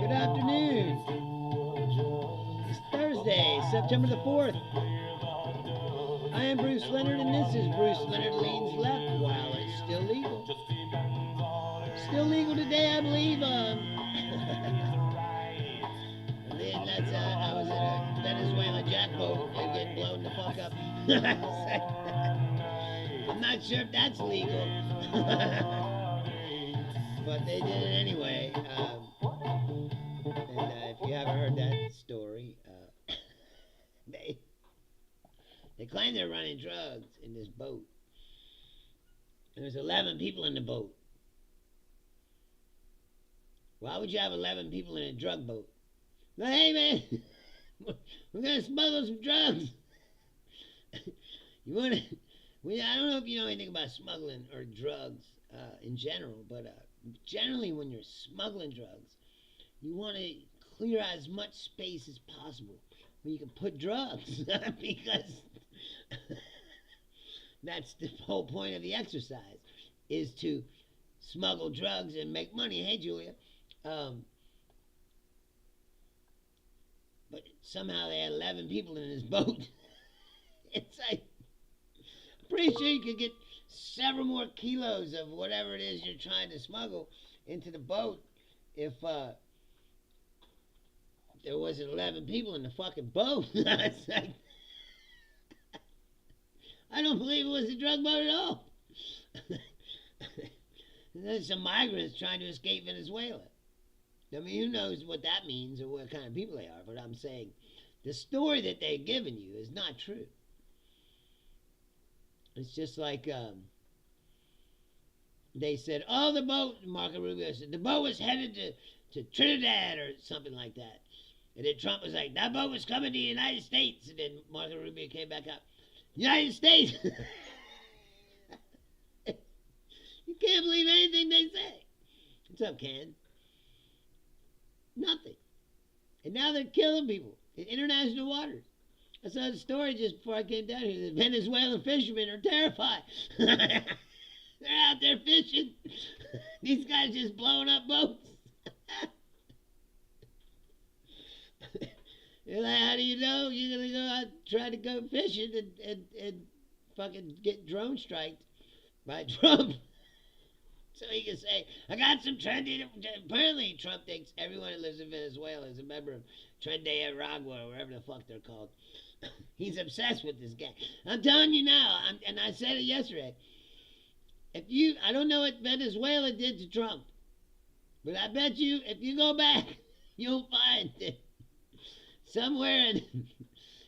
Good afternoon. It's Thursday, September the 4th. I am Bruce Leonard, and this is Bruce Leonard Leans Left while it's still legal. Still legal today, I believe. I was in a Venezuela jackboat and getting blown the fuck up. I'm not sure if that's legal. But they did it anyway. If you haven't heard that story, they claim they're running drugs in this boat. And there's 11 people in the boat. Why would you have 11 people in a drug boat? Well, hey man, we're gonna smuggle some drugs. You wanna? I don't know if you know anything about smuggling or drugs in general, but generally when you're smuggling drugs, you want to clear out as much space as possible where you can put drugs, because that's the whole point of the exercise, is to smuggle drugs and make money. Hey, Julia. But somehow they had 11 people in this boat. It's like, I'm pretty sure you could get several more kilos of whatever it is you're trying to smuggle into the boat if there wasn't 11 people in the fucking boat. It's like, I don't believe it was a drug boat at all. There's some migrants trying to escape Venezuela. I mean, who knows what that means or what kind of people they are, but I'm saying the story that they're giving you is not true. It's just like they said, oh, the boat, Marco Rubio said, the boat was headed to Trinidad or something like that. And then Trump was like, that boat was coming to the United States. And then Marco Rubio came back up, United States! You can't believe anything they say. What's up, Ken? Nothing. And now they're killing people in international waters. I saw the story just before I came down here. The Venezuelan fishermen are terrified. They're out there fishing. These guys just blowing up boats. They're like, how do you know you're going to go out try to go fishing and fucking get drone striked by Trump? So he can say, I got some trendy. Apparently, Trump thinks everyone who lives in Venezuela is a member of Trendy Aragua, or whatever the fuck they're called. He's obsessed with this guy. I'm telling you now, and I said it yesterday. I don't know what Venezuela did to Trump, but I bet you, if you go back, you'll find that somewhere in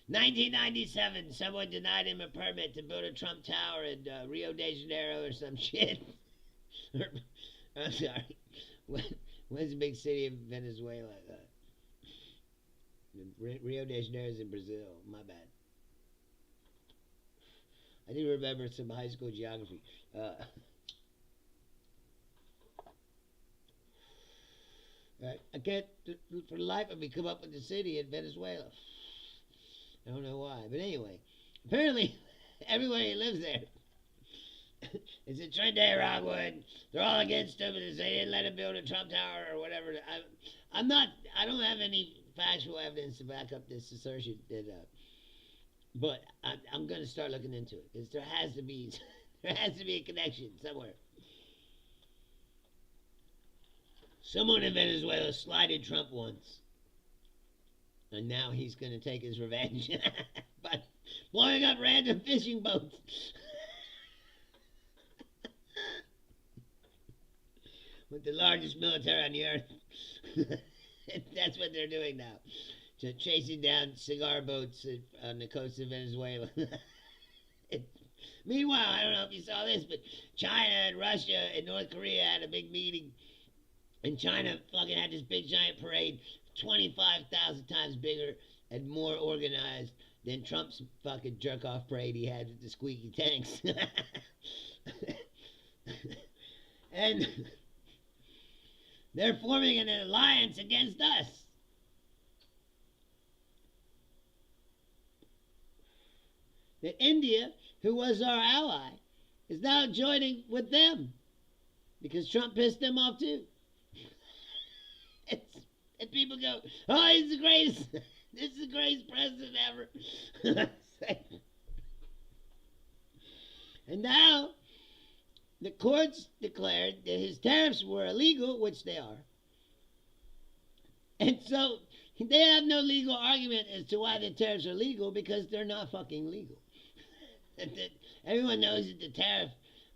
1997, someone denied him a permit to build a Trump Tower in Rio de Janeiro or some shit. I'm sorry. Where's the big city of Venezuela? Rio de Janeiro is in Brazil. My bad. I do remember some high school geography. I can't, for the life of me, come up with the city in Venezuela. I don't know why. But anyway, apparently everybody who lives there is in Trinidad, Aragua, and they're all against him, and they didn't let him build a Trump Tower or whatever. I don't have any factual evidence to back up this assertion, but I'm going to start looking into it, because there has to be a connection somewhere. Someone in Venezuela slighted Trump once, and now he's going to take his revenge by blowing up random fishing boats. With the largest military on the earth. That's what they're doing now. Chasing down cigar boats on the coast of Venezuela. Meanwhile, I don't know if you saw this, but China and Russia and North Korea had a big meeting. And China fucking had this big giant parade, 25,000 times bigger and more organized than Trump's fucking jerk-off parade he had with the squeaky tanks. And they're forming an alliance against us. That India, who was our ally, is now joining with them because Trump pissed them off too. And people go, oh, he's the greatest. This is the greatest president ever. And now the courts declared that his tariffs were illegal, which they are. And so they have no legal argument as to why the tariffs are legal because they're not fucking legal. Everyone knows that the tariff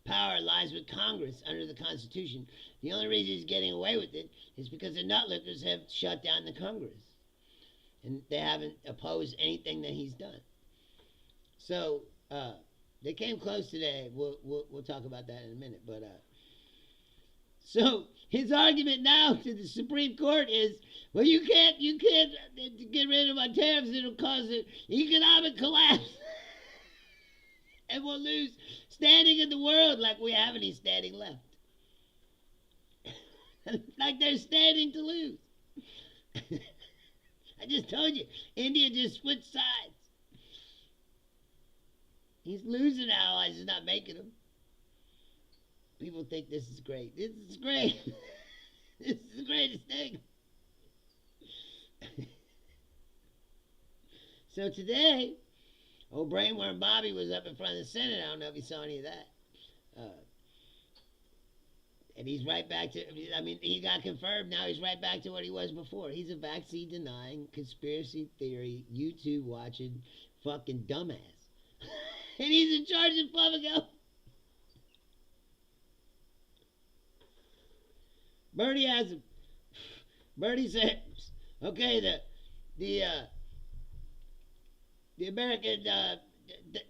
power lies with Congress under the Constitution. The only reason he's getting away with it is because the nutlickers have shut down the Congress. And they haven't opposed anything that he's done. So, they came close today. We'll talk about that in a minute. But so his argument now to the Supreme Court is, well, you can't get rid of my tariffs. It'll cause an economic collapse, and we'll lose standing in the world like we have any standing left. Like they're standing to lose. I just told you, India just switched sides. He's losing allies, he's not making them. People think this is great. This is great. This is the greatest thing. So today, old Brainworm Bobby was up in front of the Senate. I don't know if you saw any of that. And he's right back to, I mean, he got confirmed. Now he's right back to what he was before. He's a vaccine denying, conspiracy theory, YouTube watching fucking dumbass. And he's in charge of public health. Bernie has him. Bernie said, okay, the American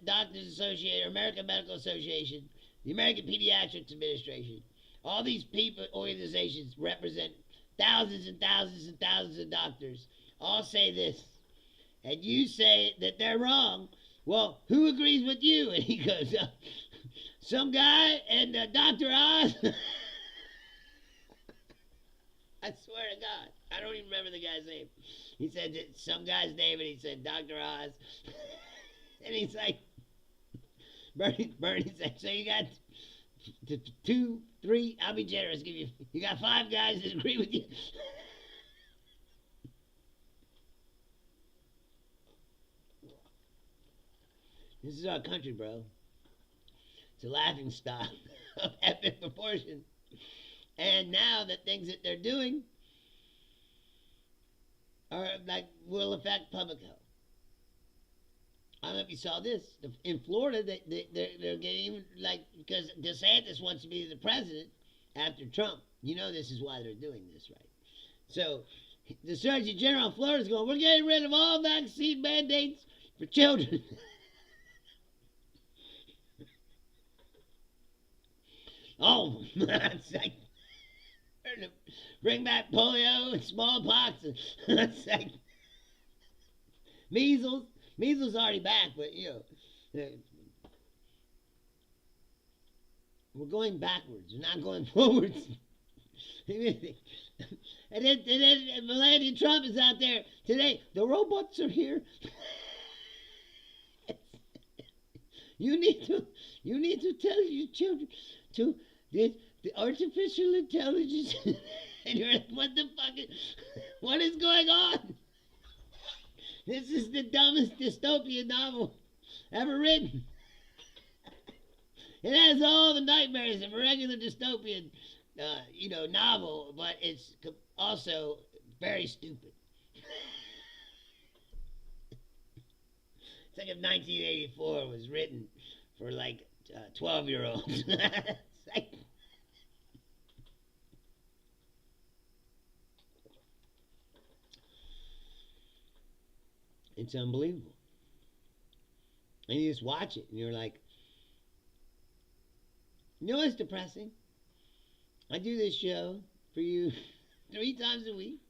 Doctors Association, American Medical Association, the American Pediatrics Administration, all these people, organizations represent thousands and thousands and thousands of doctors, all say this, and you say that they're wrong. Well, who agrees with you? And he goes, some guy and Dr. Oz. I swear to God, I don't even remember the guy's name. He said that some guy's name, and he said Dr. Oz. And he's like, Bernie said, so you got 2, 3, I'll be generous, you got 5 guys that agree with you. This is our country, bro. It's a laughing stock of epic proportion. And now the things that they're doing are will affect public health. I don't know if you saw this. In Florida, they're getting, because DeSantis wants to be the president after Trump. You know this is why they're doing this, right? So the Surgeon General of Florida is going, we're getting rid of all vaccine mandates for children. Oh, it's like, bring back polio and smallpox and it's like measles. Measles already back, but we're going backwards. We're not going forwards. And then Melania Trump is out there today. The robots are here. You need to tell your children to the artificial intelligence. And you're like, what is going on? This is the dumbest dystopian novel ever written. It has all the nightmares of a regular dystopian, novel, but it's also very stupid. It's like if 1984 was written for 12-year-olds. It's like, it's unbelievable. And you just watch it and you're like, it's depressing. I do this show for you 3 times a week.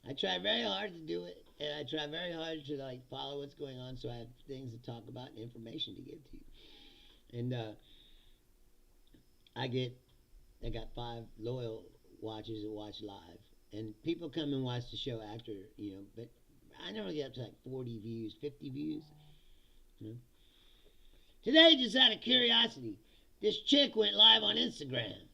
I try very hard to do it, and I try very hard to follow what's going on, so I have things to talk about and information to give to you. And I got 5 loyal watchers that watch live, and people come and watch the show after, but I never get up to 40 views, 50 views. Today, just out of curiosity, this chick went live on Instagram.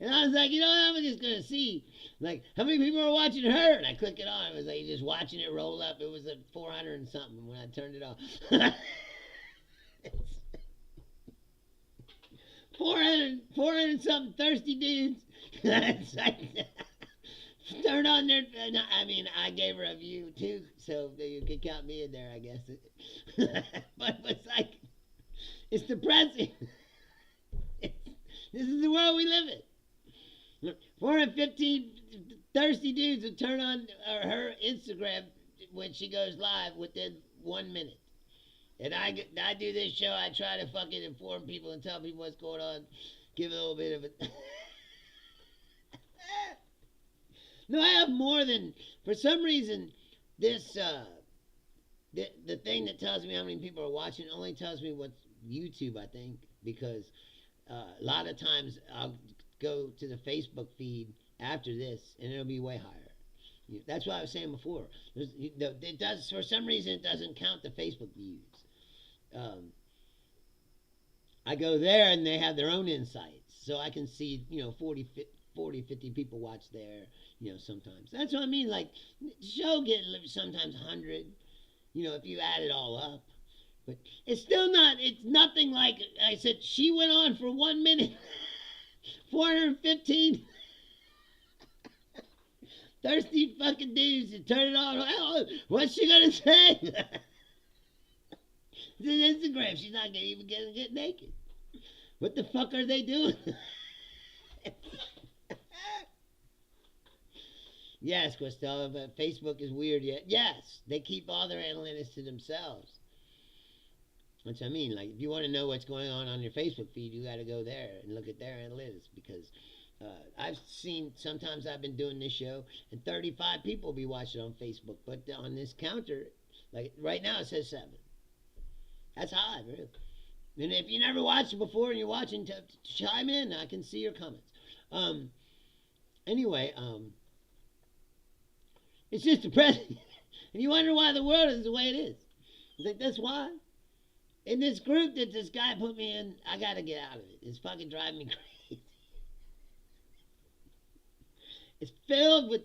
And I was like, you know what? I'm just gonna see, like, how many people are watching her. And I click it on. It was like just watching it roll up. It was at 400 and something when I turned it off. 400 something thirsty dudes. It's like, turn on their. I mean, I gave her a view too, so you could count me in there, I guess. But it's like, it's depressing. This is the world we live in. 415 thirsty dudes who turn on her Instagram when she goes live within 1 minute. And I do this show. I try to fucking inform people and tell people what's going on. Give a little bit of it. No, I have more than, for some reason, this, the thing that tells me how many people are watching only tells me what's YouTube, I think, because a lot of times I'll go to the Facebook feed after this and it'll be way higher. That's what I was saying before. It does, for some reason, it doesn't count the Facebook views. I go there and they have their own insights, so I can see, 40, 50 people watch there, sometimes. That's what I mean. Like, the show get sometimes 100, if you add it all up. But it's still not, it's nothing like, I said, she went on for 1 minute. 415 thirsty fucking dudes and turn it on. What's she gonna say? It's Instagram. She's not gonna even get naked. What the fuck are they doing? Yes, Costello, but Facebook is weird yet. Yes, they keep all their analytics to themselves. Which I mean, like, if you want to know what's going on your Facebook feed, you got to go there and look at their analytics, because I've seen, sometimes I've been doing this show and 35 people be watching on Facebook, but on this counter, like right now it says 7. That's high, really. And if you never watched it before and you're watching, chime in. I can see your comments. Anyway, it's just depressing. And you wonder why the world is the way it is. You think that's why? In this group that this guy put me in, I gotta get out of it. It's fucking driving me crazy. It's filled with,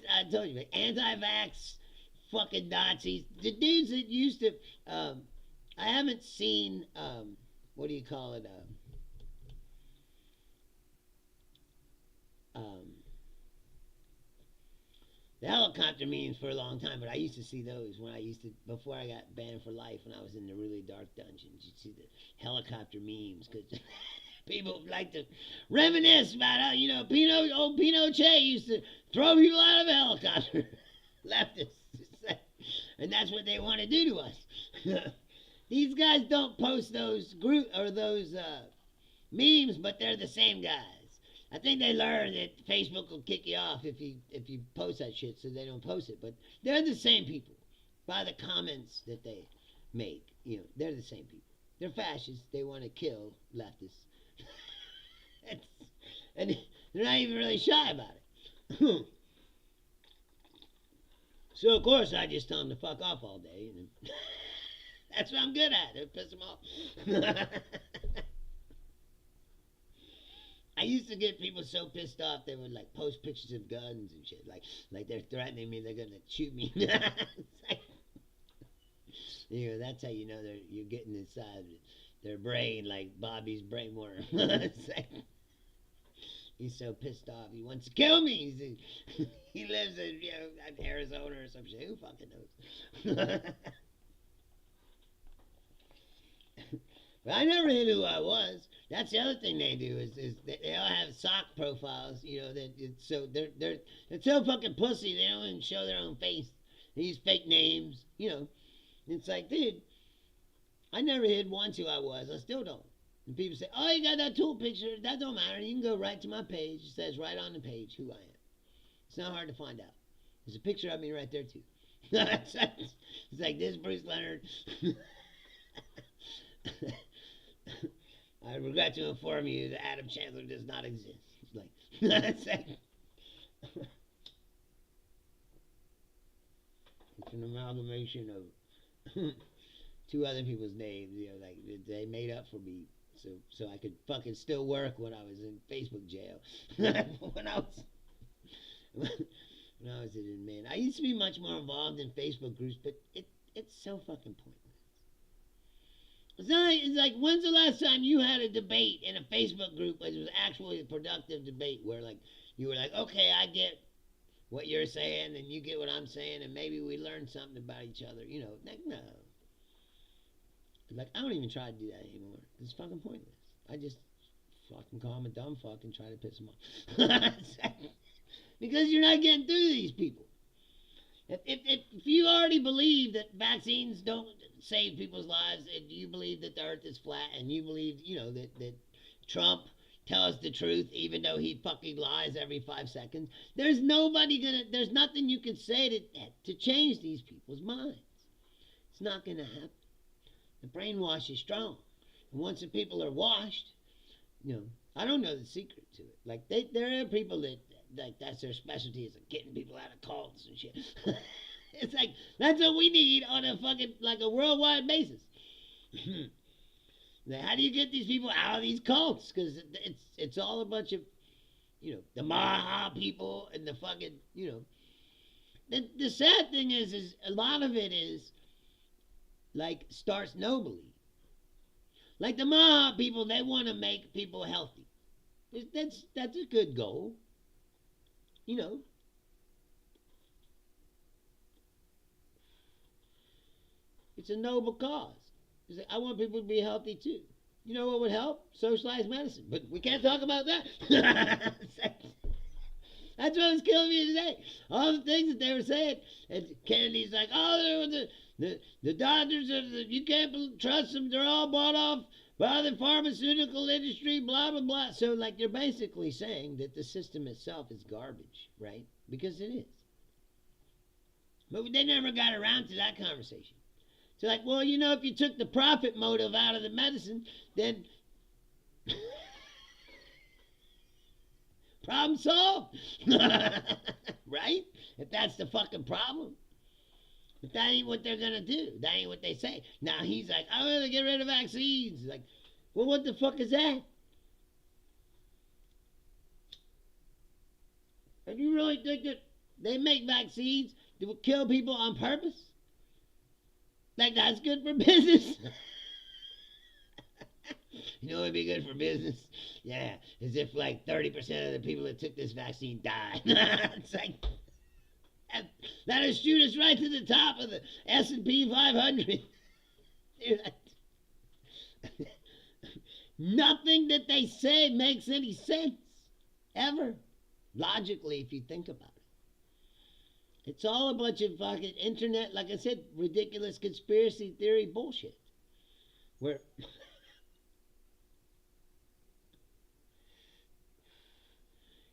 I told you, anti-vax fucking Nazis. The dudes that used to, I haven't seen, what do you call it, the helicopter memes for a long time, but I used to see those before I got banned for life, when I was in the really dark dungeons. You'd see the helicopter memes, because people like to reminisce about how, old Pinochet used to throw people out of a helicopter. Leftists. And that's what they want to do to us. These guys don't post those memes, but they're the same guys. I think they learned that Facebook will kick you off if you post that shit, so they don't post it. But they're the same people by the comments that they make. They're the same people. They're fascists. They want to kill leftists. And they're not even really shy about it. So, of course, I just tell them to fuck off all day. That's what I'm good at. It piss them off. I used to get people so pissed off they would like post pictures of guns and shit, like they're threatening me, they're gonna shoot me. That's how you know you're getting inside their brain, like Bobby's brainworm. He's so pissed off he wants to kill me. He lives in Arizona or some shit. Who fucking knows? But I never knew who I was. That's the other thing they do is they all have sock profiles. They're so fucking pussy they don't even show their own face. They use fake names. It's like, dude, I never hid once who I was. I still don't. And people say, oh, you got that tool picture. That don't matter. You can go right to my page. It says right on the page who I am. It's not hard to find out. There's a picture of me right there too. It's like this Bruce Leonard. I regret to inform you that Adam Chandler does not exist. It's an amalgamation of two other people's names. They made up for me so I could fucking still work when I was in Facebook jail. when I was when I was in man, I used to be much more involved in Facebook groups, but it's so fucking pointless. It's like when's the last time you had a debate in a Facebook group which was actually a productive debate where like you were like, okay, I get what you're saying and you get what I'm saying and maybe we learn something about each other. You know, like no. Like I don't even try to do that anymore. It's fucking pointless. I just fucking call him a dumb fuck and try to piss him off. Because you're not getting through to these people. If you already believe that vaccines don't save people's lives, and you believe that the earth is flat, and you believe, you know, that Trump tells the truth, even though he fucking lies every 5 seconds, there's nothing you can say to change these people's minds. It's not gonna happen. The brainwash is strong. And once the people are washed, you know, I don't know the secret to it. Like, there are people that, like, that's their specialty is like getting people out of cults and shit. It's like, that's what we need on a fucking, like, a worldwide basis. Now, how do you get these people out of these cults? Because it's all a bunch of, you know, the Maha people and the fucking, you know. The sad thing is a lot of it is, like, starts nobly. Like the Maha people, they want to make people healthy. That's a good goal. You know. It's a noble cause. It's like, I want people to be healthy too. You know what would help? Socialized medicine. But we can't talk about that. That's what was killing me today. All the things that they were saying. And Kennedy's like, oh, the doctors, you can't trust them. They're all bought off by the pharmaceutical industry, blah, blah, blah. So, like, they're basically saying that the system itself is garbage, right? Because it is. But they never got around to that conversation. So, like, well, you know, if you took the profit motive out of the medicine, then problem solved. Right? If that's the fucking problem. But that ain't what they're going to do. That ain't what they say. Now he's like, I'm going to get rid of vaccines. Like, well, what the fuck is that? And you really think that they make vaccines that will kill people on purpose? Like, that's good for business? You know what would be good for business? Yeah, as if like 30% of the people that took this vaccine died. It's like, that'll shoot us right to the top of the S&P 500. Nothing that they say makes any sense. Ever. Logically, if you think about it. It's all a bunch of fucking internet, like I said, ridiculous conspiracy theory bullshit. Where...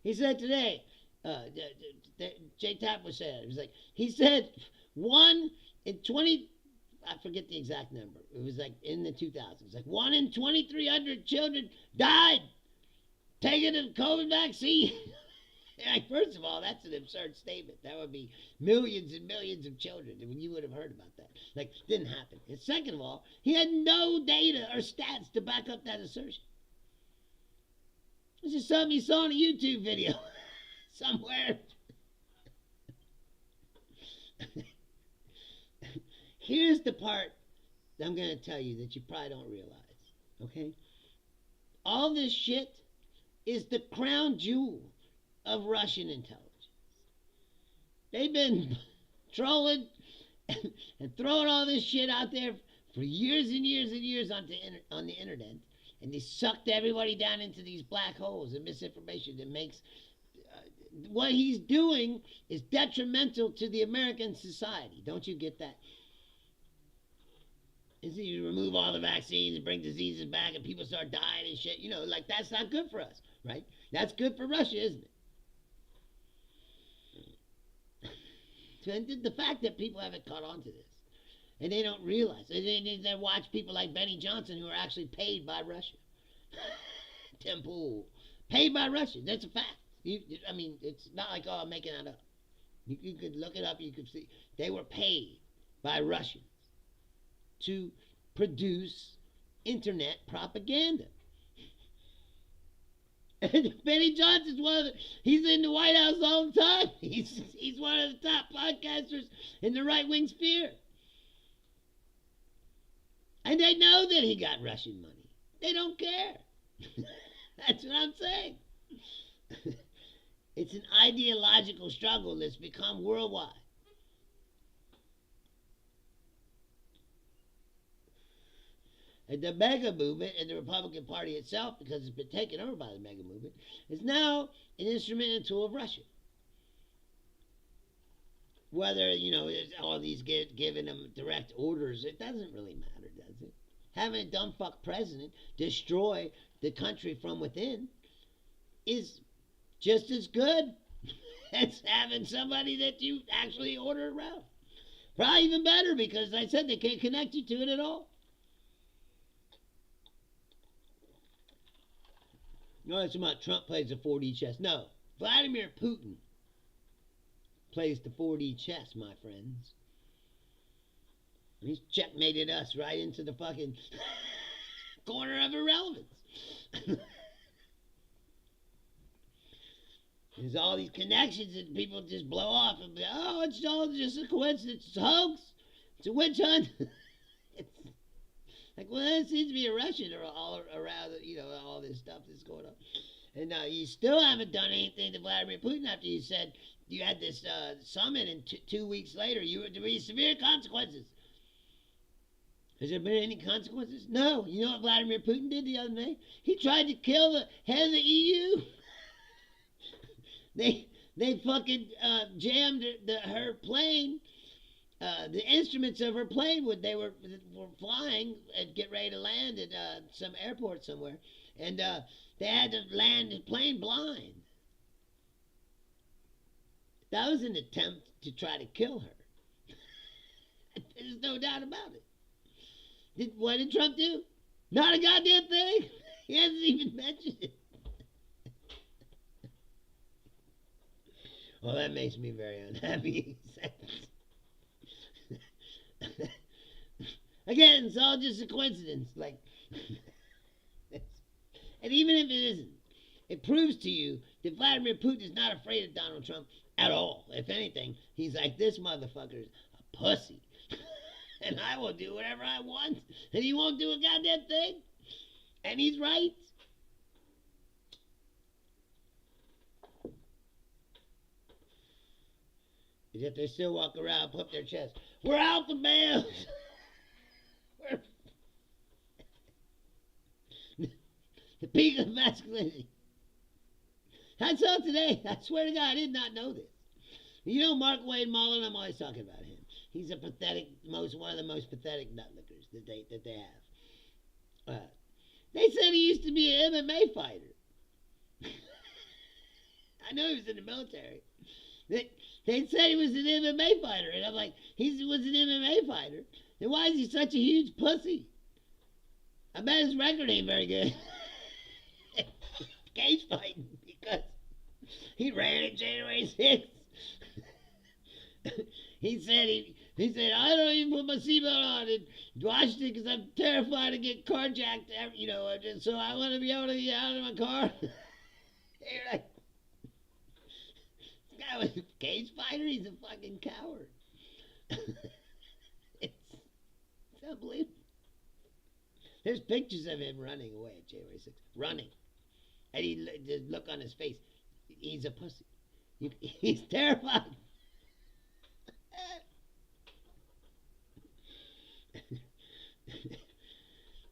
He said today, Jay Tapp was saying, it was like, he said 1 in 20, I forget the exact number. It was like in the 2000s. Like 1 in 2,300 children died taking a COVID vaccine. Like, first of all, that's an absurd statement. That would be millions and millions of children. When you would have heard about that. Like, didn't happen. And second of all, he had no data or stats to back up that assertion. This is something you saw in a YouTube video somewhere. Here's the part that I'm going to tell you that you probably don't realize. Okay? All this shit is the crown jewel of Russian intelligence. They've been trolling and throwing all this shit out there for years and years and years on the internet. And they sucked everybody down into these black holes of misinformation that makes... what he's doing is detrimental to the American society. Don't you get that? Is you remove all the vaccines and bring diseases back and people start dying and shit. You know, like, that's not good for us, right? That's good for Russia, isn't it? And the fact that people haven't caught on to this. And they don't realize. They watch people like Benny Johnson who are actually paid by Russia. Temple. Paid by Russia. That's a fact. I mean, it's not like, oh, I'm making that up. You could look it up. You could see. They were paid by Russians to produce internet propaganda. And Benny Johnson's he's in the White House all the time. He's one of the top podcasters in the right wing sphere. And they know that he got Russian money. They don't care. That's what I'm saying. It's an ideological struggle that's become worldwide. And the MAGA movement and the Republican Party itself, because it's been taken over by the MAGA movement, is now an instrument and tool of Russia. Whether, all these giving them direct orders, it doesn't really matter, does it? Having a dumb fuck president destroy the country from within is just as good as having somebody that you actually order around. Probably even better, because like I said, they can't connect you to it at all. No, it's about Trump plays the 4D chess. No, Vladimir Putin plays the 4D chess, my friends. He's checkmated us right into the fucking corner of irrelevance. There's all these connections that people just blow off and be, oh, it's all just a coincidence. It's a hoax. It's a witch hunt. It's like, well, there seems to be a Russian all around, all this stuff that's going on. And you still haven't done anything to Vladimir Putin after you said you had this summit, and 2 weeks later there were severe consequences. Has there been any consequences? No. You know what Vladimir Putin did the other day? He tried to kill the head of the EU. They fucking jammed her plane. The instruments of her plane they were flying and get ready to land at some airport somewhere, and they had to land the plane blind. That was an attempt to try to kill her. There's no doubt about it. What did Trump do? Not a goddamn thing. He hasn't even mentioned it. Well, that makes me very unhappy. Again, it's all just a coincidence. And even if it isn't, it proves to you that Vladimir Putin is not afraid of Donald Trump at all. If anything, he's like, this motherfucker's a pussy. And I will do whatever I want, and he won't do a goddamn thing. And he's right. And yet they still walk around and pump their chest. We're alpha males. We're the peak of masculinity. I saw today. I swear to God, I did not know this. You know Mark Wade Mullen? I'm always talking about him. He's a pathetic, one of the most pathetic nutlickers that they have. They said he used to be an MMA fighter. I know he was in the military. They said he was an MMA fighter, and I'm like, he was an MMA fighter. Then why is he such a huge pussy? I bet his record ain't very good. Cage fighting, because he ran at January 6th. He said, I don't even put my seatbelt on in Washington because I'm terrified to get carjacked, so I want to be able to get out of my car. You're like, this guy was a cage fighter? He's a fucking coward. It's unbelievable. There's pictures of him running away at January 6th. Running. And the look on his face. He's a pussy. He's terrified.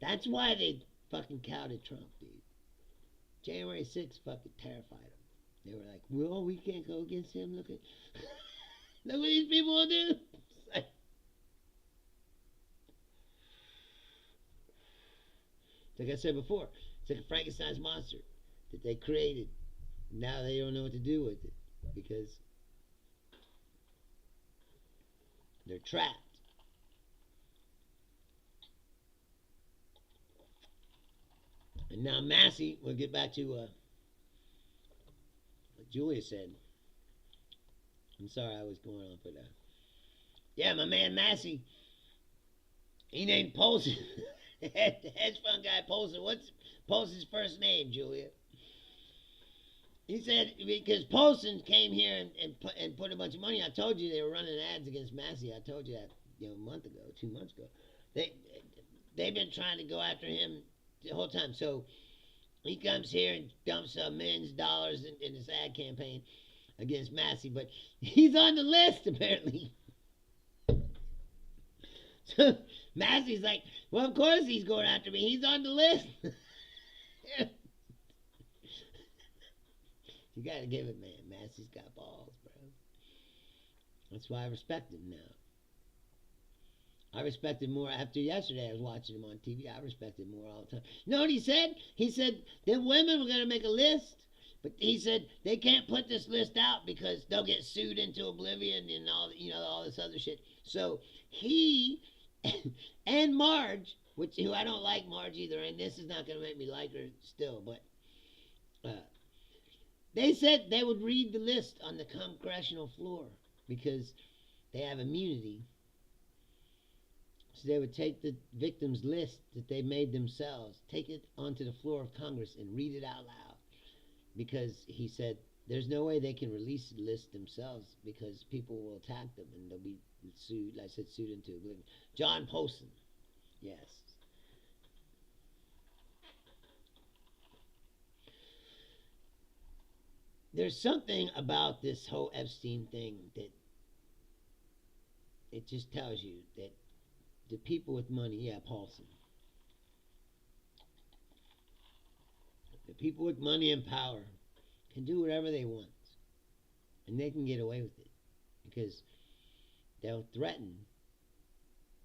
That's why they fucking counted Trump, dude. January 6th fucking terrified him. They were like, well, we can't go against him. Look what these people will do. Like I said before, it's like a Frankenstein's monster that they created. Now they don't know what to do with it because they're trapped. And now Massey, we'll get back to what Julia said. I'm sorry I was going on, but yeah, my man Massey, he named Polson, the hedge fund guy Polson. What's Polson's first name, Julia? He said because Polson came here and put a bunch of money. I told you they were running ads against Massey. I told you that a month ago, 2 months ago. They they've been trying to go after him the whole time. So he comes here and dumps millions of dollars in his ad campaign against Massey, but he's on the list apparently. So Massey's like, well, of course he's going after me. He's on the list. You gotta give it, man. Massey's got balls, bro. That's why I respect him now. I respect him more after yesterday. I was watching him on TV. I respect him more all the time. You know what he said? He said that women were gonna make a list, but he said they can't put this list out because they'll get sued into oblivion and all this other shit. So he and Marge, who I don't like Marge either, and this is not gonna make me like her still, but they said they would read the list on the congressional floor because they have immunity. So they would take the victims' list that they made themselves, take it onto the floor of Congress and read it out loud. Because he said there's no way they can release the list themselves because people will attack them and they'll be sued, like I said, sued into oblivion. John Polson. Yes. There's something about this whole Epstein thing that it just tells you that the people with money, yeah, Paulson. The people with money and power can do whatever they want. And they can get away with it. Because they'll threaten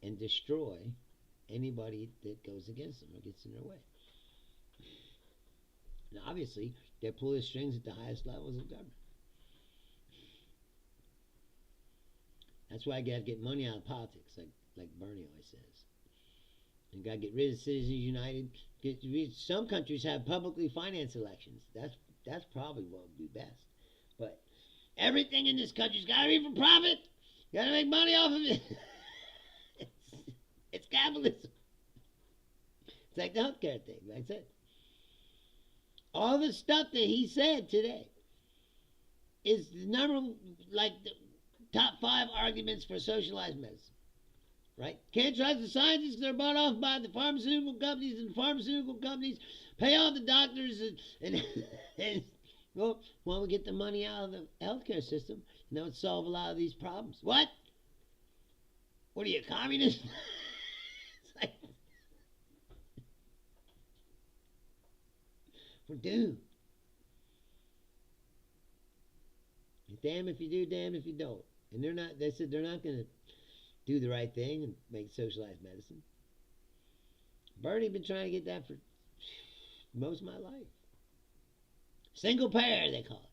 and destroy anybody that goes against them or gets in their way. And obviously, they pull the strings at the highest levels of government. That's why I got to get money out of politics, like Bernie always says. You got to get rid of Citizens United. Some countries have publicly financed elections. That's probably what would be best. But everything in this country's got to be for profit. You got to make money off of it. It's capitalism. It's like the healthcare thing, like I said. All the stuff that he said today is the the top 5 arguments for socialized medicine. Right? Can't trust the scientists because they're bought off by the pharmaceutical companies, and the pharmaceutical companies pay off the doctors and well, we get the money out of the healthcare system, and that would solve a lot of these problems. What? What are you, a communist? It's like, we're doomed. Damn if you do, damn if you don't. And they said they're not going to do the right thing and make socialized medicine. Bernie been trying to get that for most of my life. Single payer, they call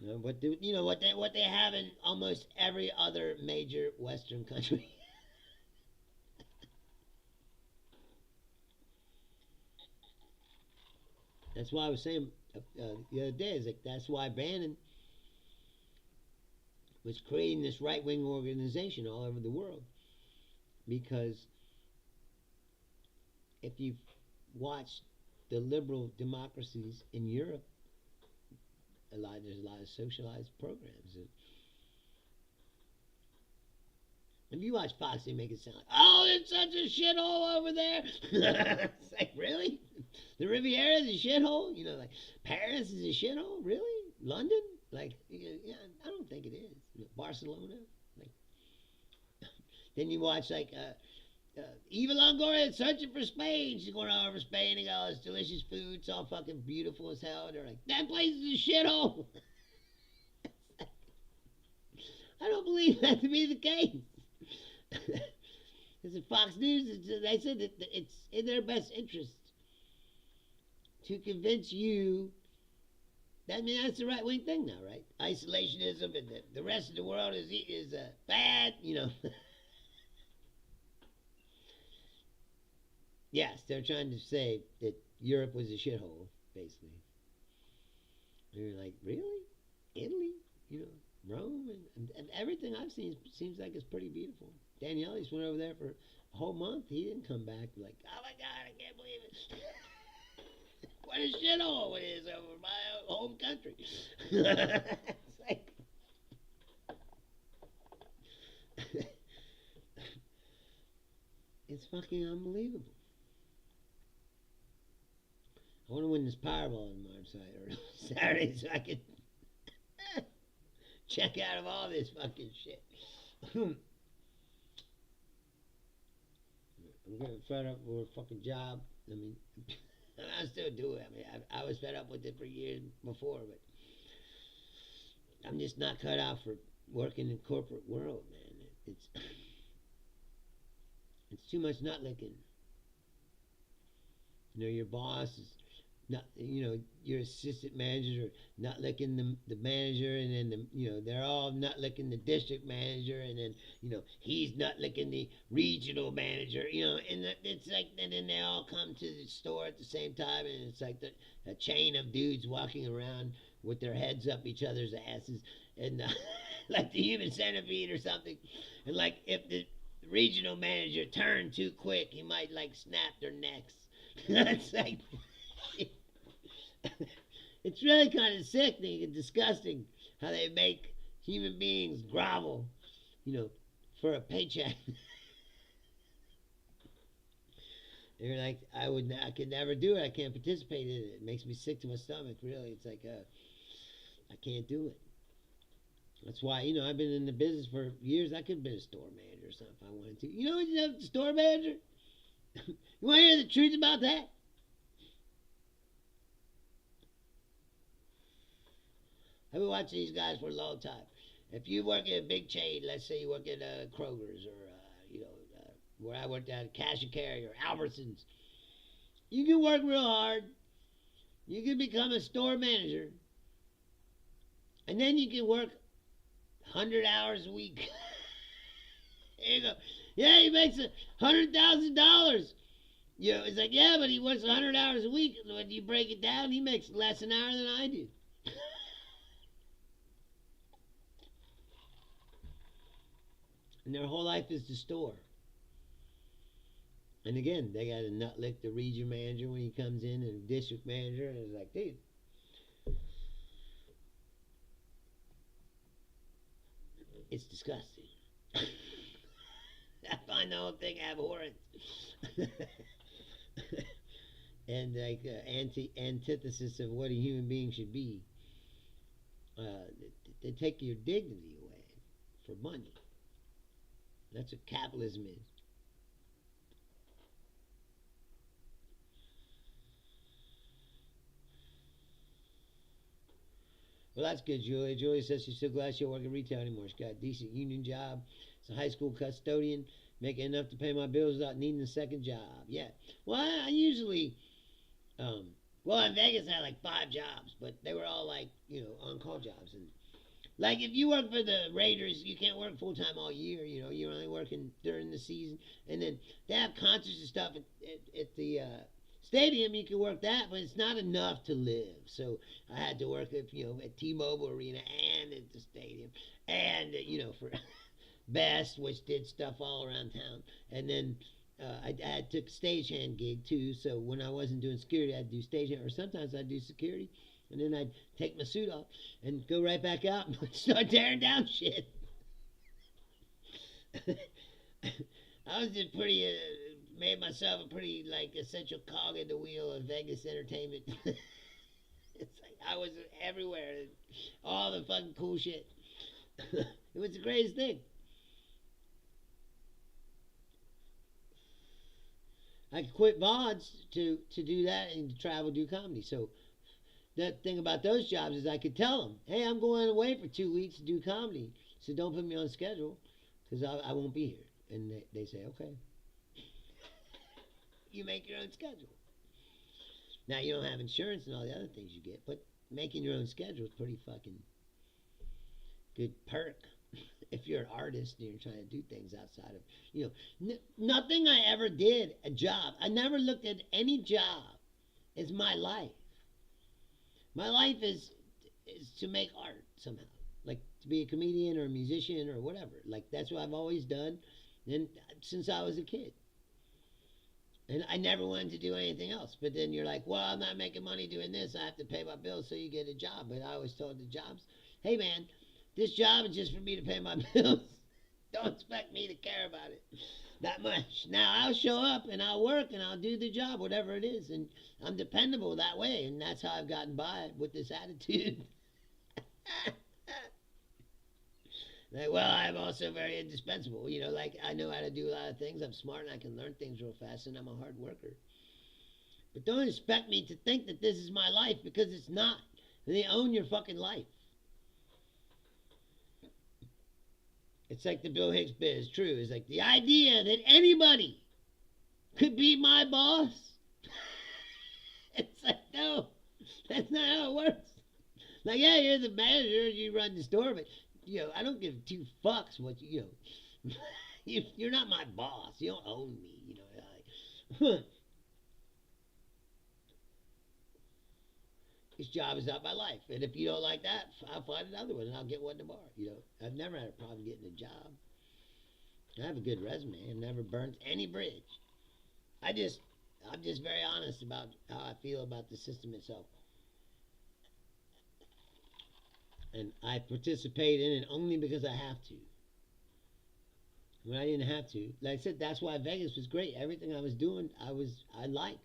it. What they have in almost every other major Western country. That's why I was saying the other day, is like that's why Bannon was creating this right-wing organization all over the world. Because if you've watched the liberal democracies in Europe, there's a lot of socialized programs. If you watch Fox, they make it sound like, oh, it's such a shithole over there. It's like, really? The Riviera is a shithole? Like Paris is a shithole? Really? London? Like, yeah, I don't think it is. Barcelona? Like, then you watch, like, Eva Longoria searching for Spain. She's going all over Spain and got all this delicious food. It's all fucking beautiful as hell. They're like, that place is a shithole. I don't believe that to be the case. Because at Fox News, they said that it's in their best interest to convince you. That's the right wing thing now, right? Isolationism and the rest of the world is bad, Yes, they're trying to say that Europe was a shithole, basically. And you're like, really? Italy? Rome? And everything I've seen seems like it's pretty beautiful. Daniele just went over there for a whole month. He didn't come back like, oh my God, I can't believe it. What a shithole it is over my home country. It's like, it's fucking unbelievable. I want to win this Powerball on my side or Saturday so I can check out of all this fucking shit. I'm getting fed up with a fucking job. I mean, I still do it. I mean, I was fed up with it for years before, but I'm just not cut out for working in corporate world, man. It's too much nut licking. You know, your boss is not, you know, your assistant managers are not licking the manager, and then they're all not licking the district manager, and then he's not licking the regional manager, and it's like, and then they all come to the store at the same time, and it's like a chain of dudes walking around with their heads up each other's asses, and like the human centipede or something, and like if the regional manager turned too quick, he might like snap their necks. It's like. It's really kind of sickening and disgusting how they make human beings grovel, for a paycheck. They're like, I could never do it. I can't participate in it. It makes me sick to my stomach. Really, it's like, I can't do it. That's why, I've been in the business for years. I could have been a store manager or something if I wanted to. You know what, store manager? You want to hear the truth about that? I've been watching these guys for a long time. If you work at a big chain, let's say you work at Kroger's or, where I worked at Cash and Carry or Albertsons, you can work real hard. You can become a store manager. And then you can work 100 hours a week. There you go. Yeah, he makes $100,000. It's like, yeah, but he works 100 hours a week. When you break it down, he makes less an hour than I do. And their whole life is the store. And again, they got to nut lick the region manager when he comes in, and the district manager, and it's like, dude. It's disgusting. I find the whole thing abhorrent. And like antithesis of what a human being should be. They take your dignity away for money. That's what capitalism is. Well, that's good, Julia. Julia says she's so glad she don't work in retail anymore. She's got a decent union job. She's a high school custodian, making enough to pay my bills without needing a second job. Yeah. Well, I usually, in Vegas I had like 5 jobs, but they were all like, on-call jobs. And like if you work for the Raiders, you can't work full-time all year. You're only working during the season. And then they have concerts and stuff at the stadium. You can work that, but it's not enough to live. So I had to work at T-Mobile Arena and at the stadium, and for Best, which did stuff all around town. And then I took a stagehand gig too. So when I wasn't doing security, I'd do stagehand, or sometimes I'd do security, and then I'd take my suit off and go right back out and start tearing down shit. I was just pretty. Made myself a pretty essential cog in the wheel of Vegas entertainment. It's like I was everywhere, all the fucking cool shit. It was the greatest thing. I quit VODs to do that and to travel, do comedy. So the thing about those jobs is I could tell them, hey, I'm going away for 2 weeks to do comedy, so don't put me on schedule because I won't be here. And they say, okay. You make your own schedule. Now, you don't have insurance and all the other things you get, but making your own schedule is pretty fucking good perk if you're an artist and you're trying to do things outside of, nothing I ever did a job. I never looked at any job as my life. My life is to make art somehow, like to be a comedian or a musician or whatever. Like that's what I've always done, and since I was a kid. And I never wanted to do anything else. But then you're like, well, I'm not making money doing this. I have to pay my bills, so you get a job. But I always told the jobs, hey, man, this job is just for me to pay my bills. Don't expect me to care about it that much. Now, I'll show up and I'll work and I'll do the job, whatever it is. And I'm dependable that way. And that's how I've gotten by with this attitude. Like, well, I'm also very indispensable. You know, like I know how to do a lot of things. I'm smart and I can learn things real fast, and I'm a hard worker. But don't expect me to think that this is my life because it's not. They own your fucking life. It's like the Bill Hicks bit is true. It's like the idea that anybody could be my boss. It's like, no, that's not how it works. Like, yeah, you're the manager, you run the store, but I don't give two fucks what you're not my boss. You don't own me. Like, this job is not my life, and if you don't like that, I'll find another one, and I'll get one tomorrow. I've never had a problem getting a job. I have a good resume. I've never burnt any bridge. I'm just very honest about how I feel about the system itself. And I participate in it only because I have to. When I didn't have to, like I said, that's why Vegas was great. Everything I was doing, I liked.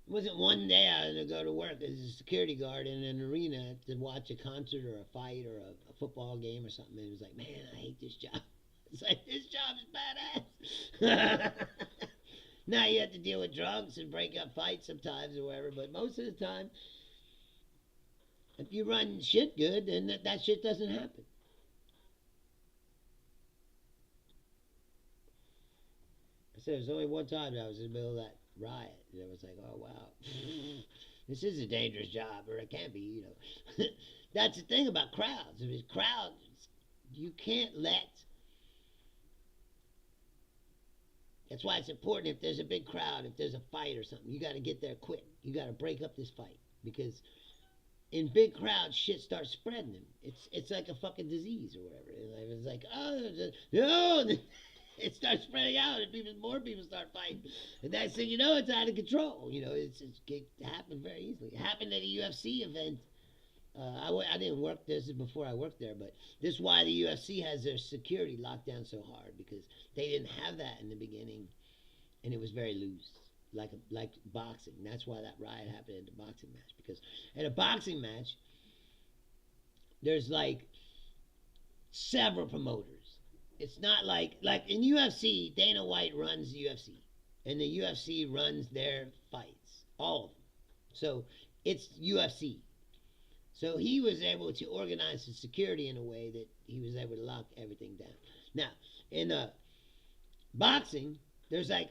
It wasn't one day I was going to go to work as a security guard in an arena to watch a concert or a fight or a football game or something. And it was like, man, I hate this job. It's like, this job is badass. Now you have to deal with drunks and break up fights sometimes or whatever, but most of the time, if you run shit good, then that shit doesn't happen. I said there's only one time that I was in the middle of that riot, and it was like, oh wow, this is a dangerous job, or it can be, That's the thing about crowds. If it's crowds, you can't let. That's why it's important if there's a big crowd, if there's a fight or something, you got to get there quick. You got to break up this fight because in big crowds, shit starts spreading. It's like a fucking disease or whatever. It's like, oh, no, it starts spreading out, and more people start fighting. And next thing you know, it's out of control. It happened very easily. It happened at a UFC event. I didn't work. This is before I worked there, but this is why the UFC has their security locked down so hard because they didn't have that in the beginning, and it was very loose, like boxing. That's why that riot happened in the boxing match, because at a boxing match, there's like several promoters. It's not like in UFC, Dana White runs the UFC, and the UFC runs their fights, all of them. So it's UFC. So he was able to organize the security in a way that he was able to lock everything down. Now, in boxing, there's like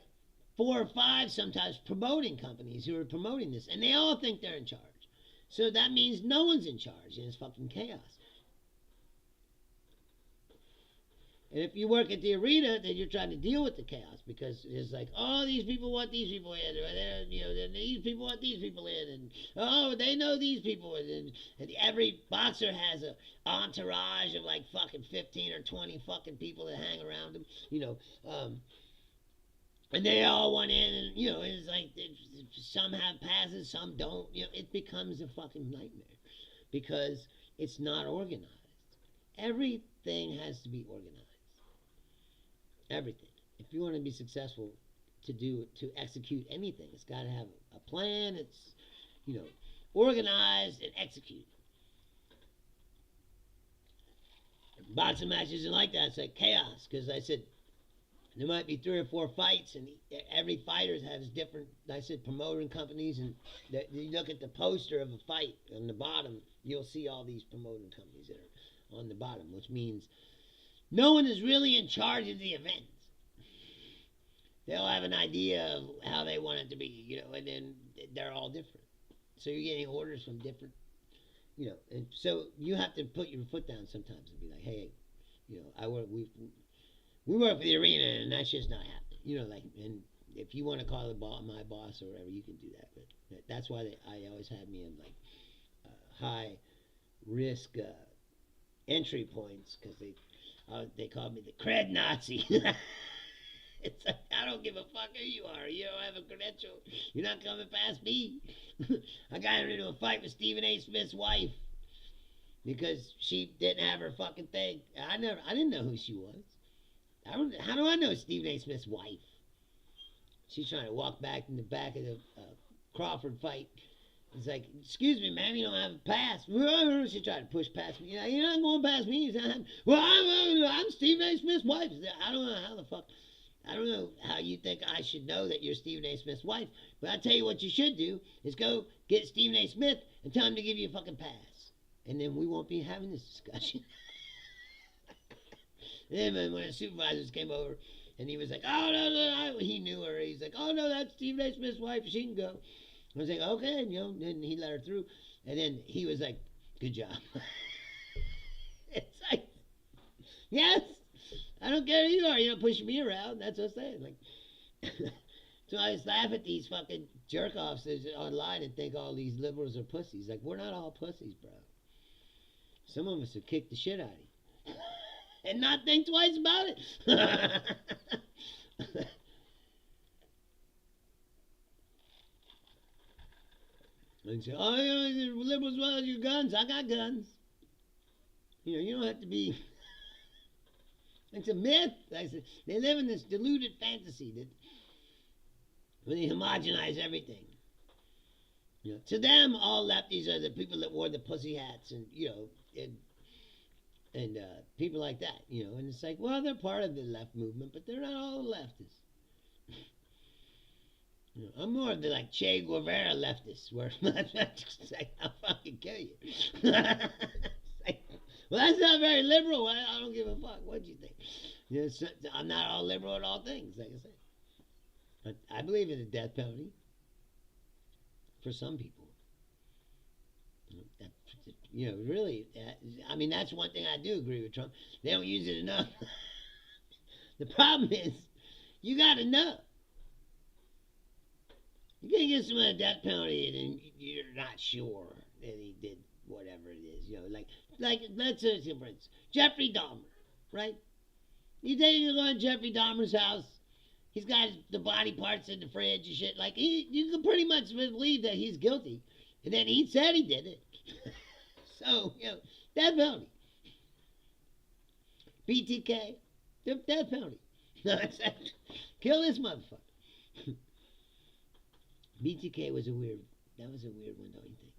4 or 5 sometimes promoting companies who are promoting this, and they all think they're in charge. So that means no one's in charge, and it's fucking chaos. And if you work at the arena, then you're trying to deal with the chaos because it's like, oh, these people want these people in, or these people want these people in, and oh, they know these people, and every boxer has a entourage of like fucking 15 or 20 fucking people that hang around them, and they all want in, and it's like some have passes, some don't. It becomes a fucking nightmare because it's not organized. Everything has to be organized. Everything. If you want to be successful to execute anything, it's got to have a plan. It's organized and executed. Boxing matches isn't like that. It's like chaos because I said there might be 3 or 4 fights, and every fighter has different. I said promoting companies, and you look at the poster of a fight on the bottom, you'll see all these promoting companies that are on the bottom, which means no one is really in charge of the event. They'll have an idea of how they want it to be, and then they're all different. So you're getting orders from different, and so you have to put your foot down sometimes and be like, hey, we work for the arena, and that's just not happening. And if you want to call my boss or whatever, you can do that. But that's why I always had me in like high risk entry points because they called me the cred Nazi. It's like, I don't give a fuck who you are. You don't have a credential. You're not coming past me. I got into a fight with Stephen A. Smith's wife because she didn't have her fucking thing. I didn't know who she was. How do I know Stephen A. Smith's wife? She's trying to walk back in the back of the Crawford fight. It's like, excuse me, ma'am, you don't have a pass. She tried to push past me. You're not going past me. Well, I'm Stephen A. Smith's wife. I don't know how the fuck. I don't know how you think I should know that you're Stephen A. Smith's wife. But I tell you what you should do is go get Stephen A. Smith and tell him to give you a fucking pass. And then we won't be having this discussion. And then when the supervisors came over, and he was like, oh, no, he knew her. He's like, oh, no, that's Stephen A. Smith's wife. She can go. I was like, okay. And, and he let her through. And then he was like, good job. It's like, yes, I don't care who you are. You're not pushing me around. That's what I'm saying. Like, so I just laugh at these fucking jerk-offs online and think all these liberals are pussies. Like, we're not all pussies, bro. Some of us have kicked the shit out of you. And not think twice about it. And say, oh, the liberals want your guns. I got guns. You don't have to be. It's a myth. Like I said, they live in this deluded fantasy that where they homogenize everything. To them, all lefties are the people that wore the pussy hats and and people like that, and it's like, well, they're part of the left movement, but they're not all leftists. I'm more of the like Che Guevara leftists, where it's like, I'll fucking kill you. Like, well, that's not very liberal. I don't give a fuck. What do you think? I'm not all liberal at all things, like I said. But I believe in the death penalty for some people. Really, I mean, that's one thing I do agree with Trump. They don't use it enough. The problem is, you got to know. You can't give someone a death penalty and then you're not sure that he did whatever it is. Like let's say, for instance, Jeffrey Dahmer, right? You think you go to Jeffrey Dahmer's house, he's got the body parts in the fridge and shit. Like, you can pretty much believe that he's guilty. And then he said he did it. So, death penalty. BTK, death penalty. Kill this motherfucker. BTK was a weird one, don't you think?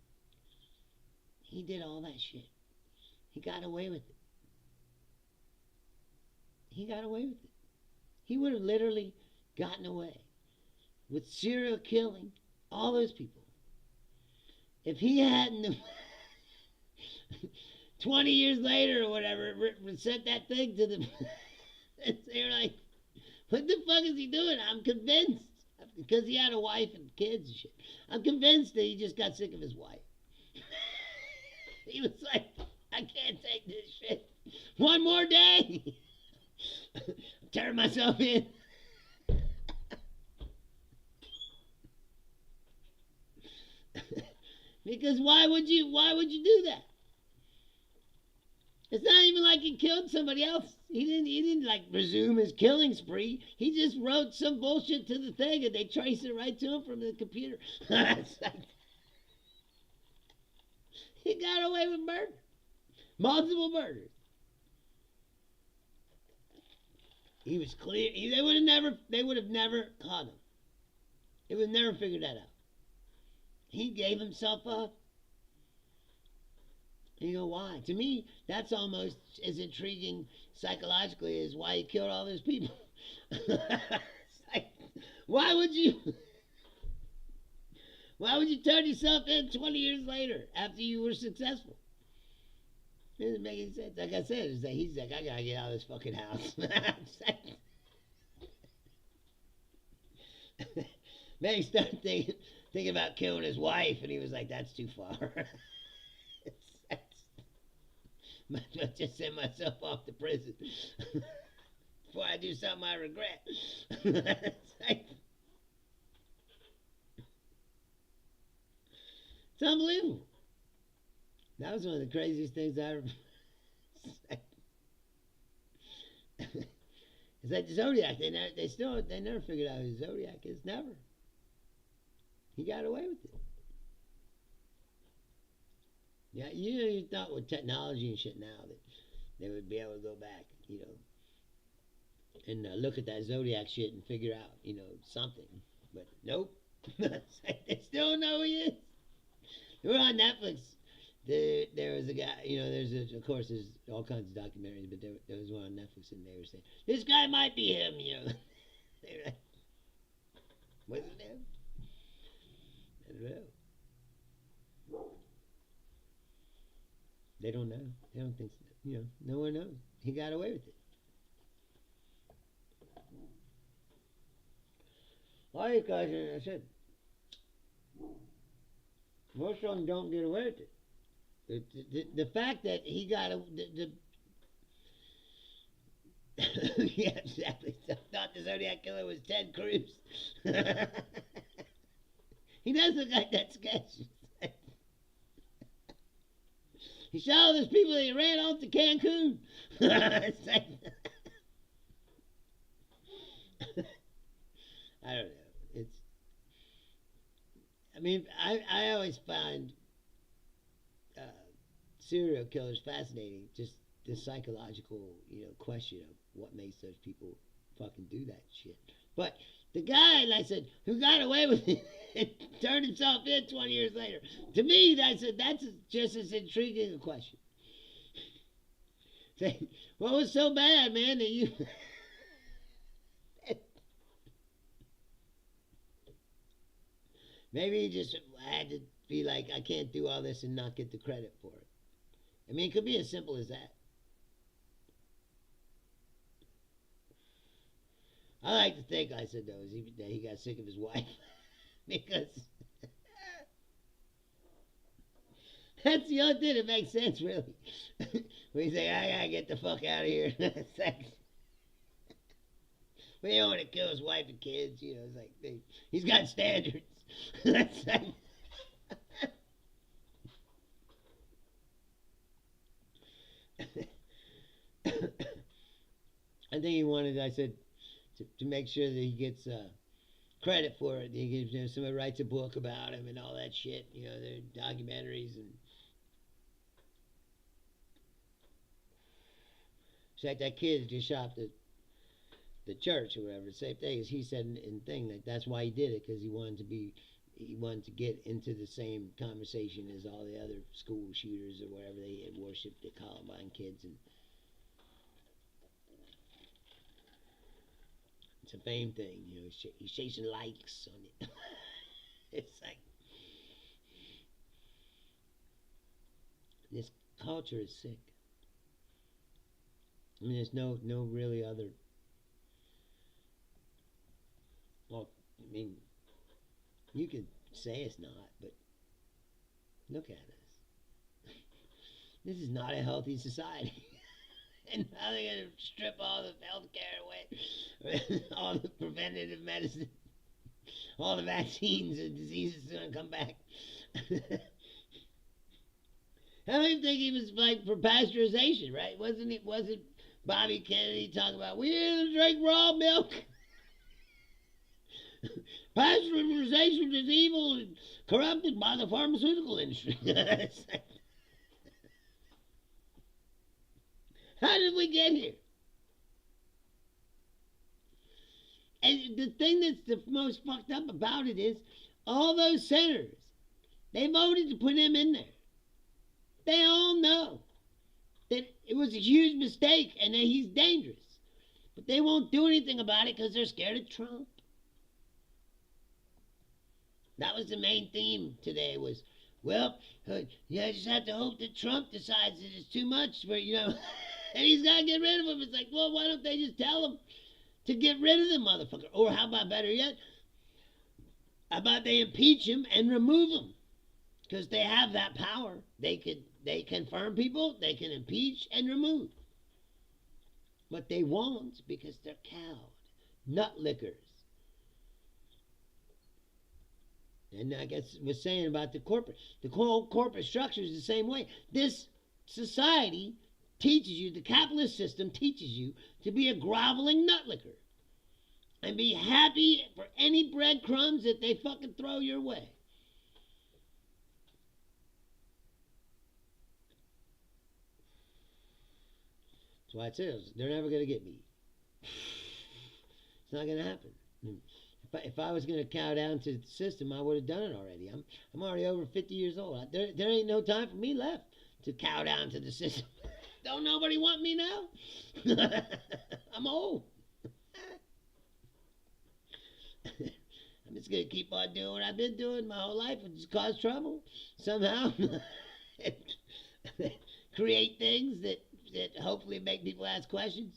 He did all that shit. He got away with it. He would have literally gotten away with serial killing all those people if he hadn't 20 years later or whatever sent that thing to them. They're like, what the fuck is he doing? I'm convinced, because he had a wife and kids and shit, I'm convinced that he just got sick of his wife. He was like, I can't take this shit one more day. Turn myself in. Because why would you do that? It's not even like he killed somebody else. He didn't like resume his killing spree. He just wrote some bullshit to the thing and they traced it right to him from the computer. He got away with murder. Multiple murders. He was clear. They would have never caught him. They would have never figured that out. He gave himself up. You know why? To me, that's almost as intriguing psychologically as why he killed all those people. It's like, why would you turn yourself in 20 years later after you were successful? It doesn't make any sense. Like I said, it's like, he's like, I gotta get out of this fucking house. Then he started thinking about killing his wife, and he was like, that's too far. I just send myself off to prison before I do something I regret. It's unbelievable. That was one of the craziest things I ever. It's like the Zodiac. They never figured out who the Zodiac is. Never. He got away with it. Yeah, you thought with technology and shit now that they would be able to go back, and look at that Zodiac shit and figure out, something. But nope. They still don't know who he is. We're on Netflix. There was a guy, of course, there's all kinds of documentaries, but there was one on Netflix, and they were saying, this guy might be him, They were like, was it him? I don't know. They don't know. They don't think so. No one knows. He got away with it. All these guys, I said, most of them don't get away with it. The fact that he got yeah, exactly. I thought the Zodiac Killer was Ted Cruz. He does look like that sketch. He shot all those people that he ran off to Cancun. It's like, I don't know. I always find serial killers fascinating. Just the psychological, question of what makes those people fucking do that shit. But the guy, like I said, who got away with it and turned himself in 20 years later, to me, that's just as intriguing a question. Say, what was so bad, man, that you... Maybe he just had to be like, I can't do all this and not get the credit for it. It could be as simple as that. I like to think, I said, though, that he got sick of his wife. Because that's the only thing that makes sense, really. When you say, I gotta get the fuck out of here. We don't want to kill his wife and kids, it's like, he's got standards. That's like... I think he wanted, I said, to make sure that he gets credit for it. He gives, somebody writes a book about him and all that shit. Their documentaries and. It's like that kid just shot the church or whatever. Same thing as he said in thing that that's why he did it, because he wanted to get into the same conversation as all the other school shooters or whatever they had worshipped the Columbine kids. And it's a fame thing, he's chasing likes on it. It's like, this culture is sick. There's no really other. Well, you could say it's not, but look at us. This is not a healthy society. And now they're going to strip all the health care away, all the preventative medicine, all the vaccines and diseases are going to come back. I don't even think he was like for pasteurization, right? Wasn't Bobby Kennedy talking about, we're going to drink raw milk? Pasteurization is evil and corrupted by the pharmaceutical industry. How did we get here? And the thing that's the most fucked up about it is all those senators, they voted to put him in there. They all know that it was a huge mistake and that he's dangerous. But they won't do anything about it because they're scared of Trump. That was the main theme today was, well, you just have to hope that Trump decides that it's too much for, and he's got to get rid of him. It's like, well, why don't they just tell him to get rid of the motherfucker? Or how about, better yet, how about they impeach him and remove him? Because they have that power. They confirm people, they can impeach and remove. But they won't because they're cowed. Nut lickers. And I guess was saying about the whole corporate structure is the same way. This society teaches you, the capitalist system teaches you to be a groveling nutlicker and be happy for any breadcrumbs that they fucking throw your way. That's why it says they're never going to get me. It's not going to happen. If I was going to cow down to the system, I would have done it already. I'm already over 50 years old. There ain't no time for me left to cow down to the system. Don't nobody want me now? I'm old. I'm just going to keep on doing what I've been doing my whole life and just cause trouble somehow. Create things that hopefully make people ask questions.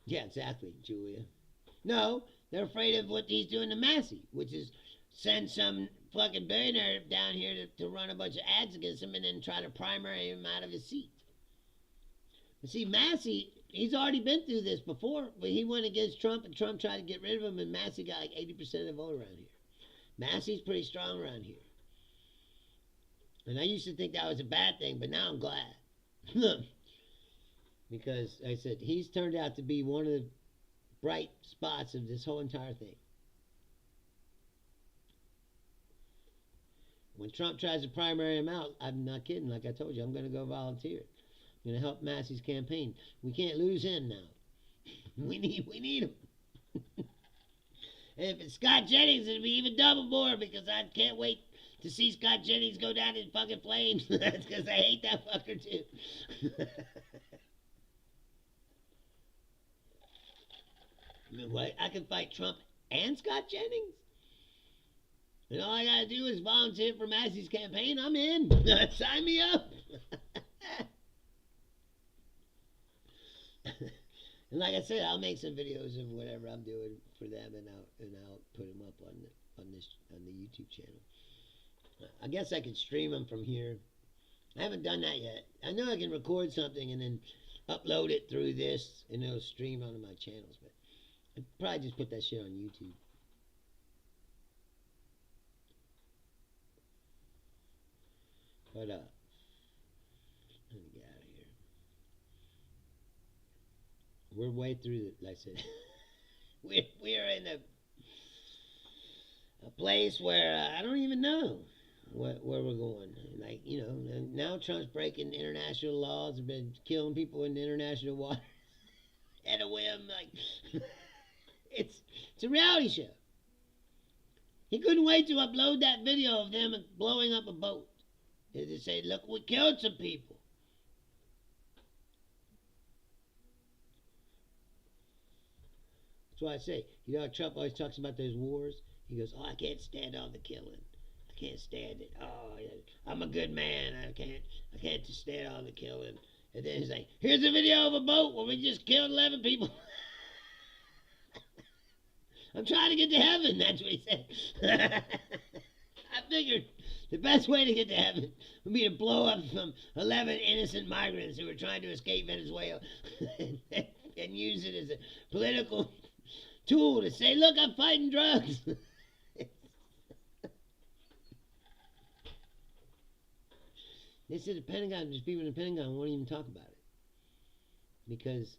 Yeah, exactly, Julia. No, they're afraid of what he's doing to Massey, which is send some fucking billionaire down here to run a bunch of ads against him and then try to primary him out of his seat. But see, Massey, he's already been through this before, but he went against Trump and Trump tried to get rid of him and Massey got like 80% of the vote around here. Massey's pretty strong around here. And I used to think that was a bad thing, but now I'm glad. Because, like I said, he's turned out to be one of the bright spots of this whole entire thing. When Trump tries to primary him out, I'm not kidding. Like I told you, I'm going to go volunteer. I'm going to help Massey's campaign. We can't lose him now. We need him. And if it's Scott Jennings, it'll be even double more because I can't wait to see Scott Jennings go down in fucking flames. That's because I hate that fucker too. I mean, what? I can fight Trump and Scott Jennings? And all I gotta do is volunteer for Massey's campaign. I'm in. Sign me up. And like I said, I'll make some videos of whatever I'm doing for them, and I'll put them up on the YouTube channel. I guess I could stream them from here. I haven't done that yet. I know I can record something and then upload it through this, and it'll stream onto my channels. But I'd probably just put that shit on YouTube. But let me get out of here. We're way through it, like I said. we're in a place where I don't even know where we're going. Like, you know, now Trump's breaking international laws and been killing people in the international water at a whim. Like, it's a reality show. He couldn't wait to upload that video of them blowing up a boat. And they say, look, we killed some people. That's why I say, you know, Trump always talks about those wars. He goes, oh, I can't stand all the killing. I can't stand it. Oh, I'm a good man. I can't just stand all the killing. And then he's like, here's a video of a boat where we just killed 11 people. I'm trying to get to heaven. That's what he said. I figured the best way to get to heaven would be to blow up some 11 innocent migrants who were trying to escape Venezuela and use it as a political tool to say, look, I'm fighting drugs. They said the Pentagon, there's people in the Pentagon won't even talk about it because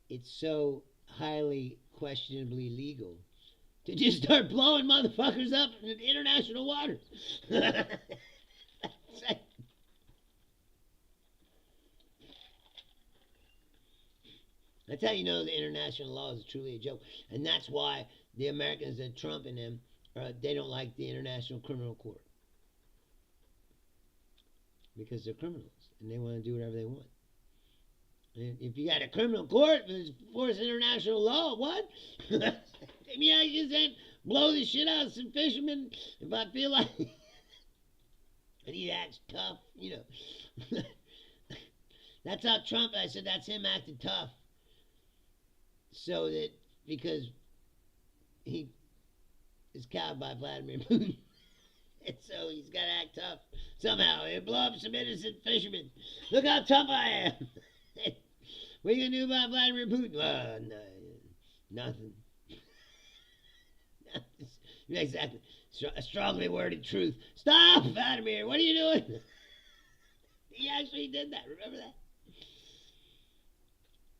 it's so highly questionably legal to just start blowing motherfuckers up in international waters. That's how you know the international law is truly a joke. And that's why the Americans that Trump and them, they don't like the International Criminal Court. Because they're criminals and they want to do whatever they want. And if you got a criminal court that enforces international law, what? I mean, I just said blow the shit out of some fishermen if I feel like. And he acts tough, you know. That's how Trump, I said, that's him acting tough. So that, because he is cowed by Vladimir Putin. And so he's got to act tough somehow. He'll blow up some innocent fishermen. Look how tough I am. What are you going to do about Vladimir Putin? No, nothing. Exactly. A strongly worded truth. Stop, Vladimir. What are you doing? He actually did that. Remember that?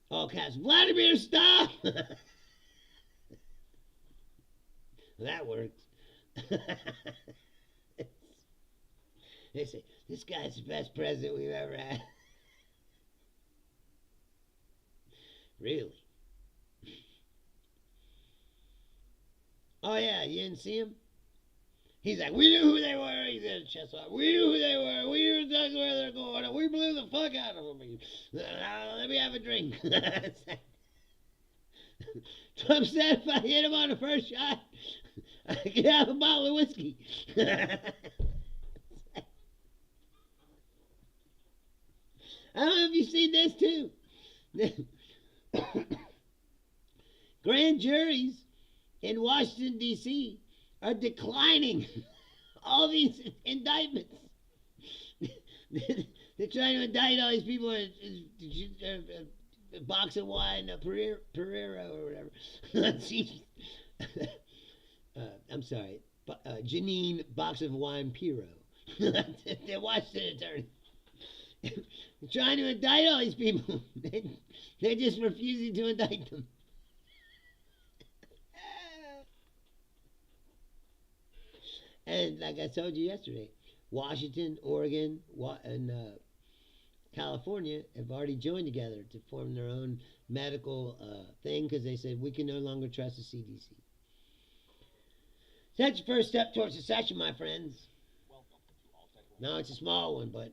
All caps. Vladimir, stop! That works. They say, this guy's the best president we've ever had. Really? Oh, yeah, you didn't see him? He's like, we knew who they were. He said, chest up. We knew who they were. We knew exactly where they're going. We blew the fuck out of them. Let me have a drink. Trump said if I hit him on the first shot, I could have a bottle of whiskey. I don't know if you've seen this too. Grand juries in Washington, D.C. are declining all these indictments. They're trying to indict all these people. A box of wine, a Pereira or whatever. I'm sorry. Janine, box of wine, Piro. They're Washington attorney. They're trying to indict all these people. They're just refusing to indict them. And like I told you yesterday, Washington, Oregon, and California have already joined together to form their own medical thing because they said we can no longer trust the CDC. So that's your first step towards secession, my friends. No, it's a small one, but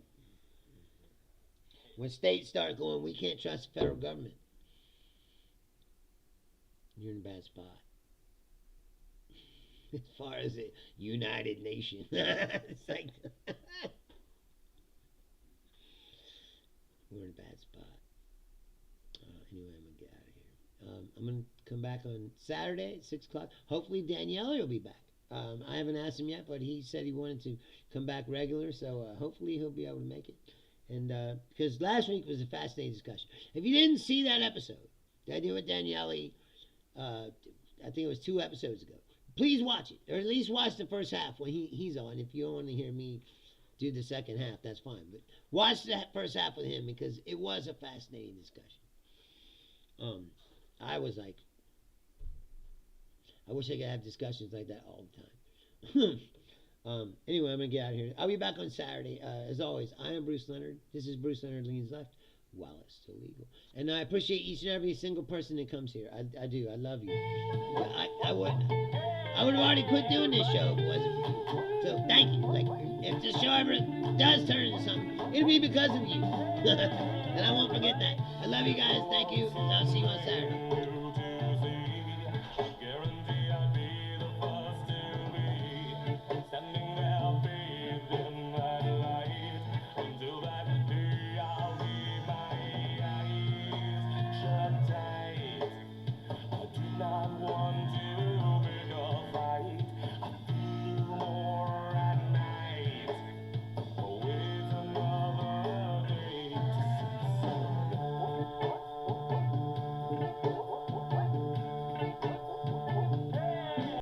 when states start going, we can't trust the federal government, you're in a bad spot. As far as the United Nations. It's like we're in a bad spot. Anyway, I'm going to get out of here. I'm going to come back on Saturday at 6 o'clock. Hopefully Daniele will be back. I haven't asked him yet, but he said he wanted to come back regular, so hopefully he'll be able to make it. And because last week was a fascinating discussion. If you didn't see that episode that I did with Daniele, I think it was 2 episodes ago, please watch it, or at least watch the first half when he's on. If you don't want to hear me do the second half, that's fine. But watch that first half with him because it was a fascinating discussion. I was like, I wish I could have discussions like that all the time. Anyway, I'm going to get out of here. I'll be back on Saturday. As always, I am Bruce Leonard. This is Bruce Leonard Leans Left. While it's still legal. And I appreciate each and every single person that comes here. I do. I love you. I would have already quit doing this show if it wasn't for you. So thank you. Like, if this show ever does turn into something, it'll be because of you. And I won't forget that. I love you guys. Thank you. And I'll see you on Saturday.